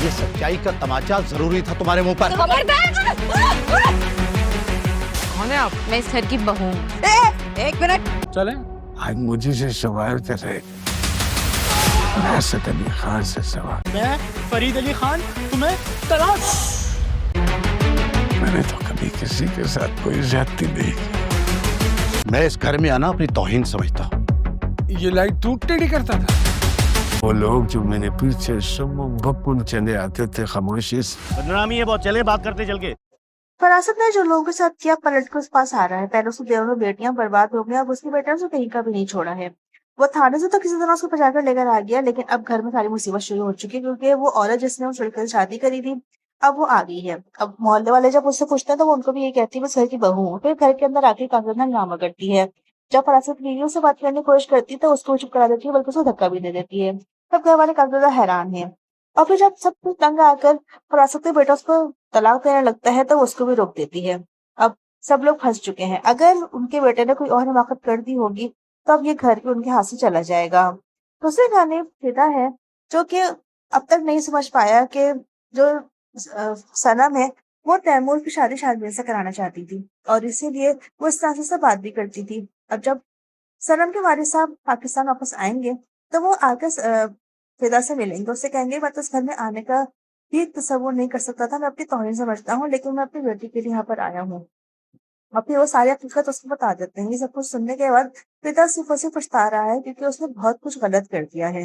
ये सच्चाई का तमाचा जरूरी था तुम्हारे मुंह पर। कौन है आप? मैं इस घर की बहू हूँ। एक मिनट चलें। आज मुझे से सवाल कर रहे मैं असद अली खान से सवाल। मैं फरीद अली खान तुम्हें तलाश। मैंने तो कभी किसी के साथ कोई ज्यादती नहीं की। मैं इस घर में आना अपनी तौहीन समझता हूँ। ये लाइट टूट टेढ़ी करता था। वो लोग जो मेरे पीछे सुम्म बकुन चले आते थे खामोशी से। बदनामी है बहुत, चले बात करते चल के। फरासत ने जो लोगों के साथ किया पलट के उस पास आ रहा है। पहले उसकी दोनों बेटियां बर्बाद हो गई, अब उसकी बेटियों से कहीं का भी नहीं छोड़ा है। वो थाने से तो किसी तरह उसको बचाकर लेकर आ गया, लेकिन अब घर में सारी मुसीबत शुरू हो चुकी है, क्योंकि वो औरत जिसने उस लड़के से शादी करी थी अब वो आ गई है। अब मोहल्ले वाले जब उससे पूछते हैं तो वो उनको भी ये कहती है बस घर की बहू हूँ। फिर घर के अंदर आके कागज हंगामा करती है। जब फरासत बीवियों से बात करने की कोशिश करती है तो उसको चुप करा देती है, बल्कि उसको धक्का भी दे देती है। तब घर वाले काफी ज्यादा हैरान है। और फिर जब सब कुछ तंग आकर फरासत के बेटा उसको तलाक देने लगता है तो उसको भी रोक देती है। अब सब लोग फंस चुके हैं। अगर उनके बेटे ने कोई और हिमाकत कर दी होगी तो अब ये घर भी उनके हाथ से चला जाएगा। दूसरे गाने फिदा है, जो कि अब तक नहीं समझ पाया कि जो सनम है वो तैमूर की शादी शादी से कराना चाहती थी, और इसीलिए वो इस तरह से बात भी करती थी। अब जब सनम के वारिस साहब पाकिस्तान वापस आएंगे तो वो आकर फिदा से मिलेंगे। उससे कहेंगे मैं तो इस घर में आने का भी तसव्वुर नहीं कर सकता था, मैं अपनी तौहीन समझता हूँ, लेकिन मैं अपनी बेटी के लिए यहाँ पर आया हूँ। और फिर वो सारी हकीकत उसको बता देते हैं। ये सब कुछ सुनने के बाद पिता सिर्फ उसे पछता रहा है, क्योंकि उसने बहुत कुछ गलत कर दिया है।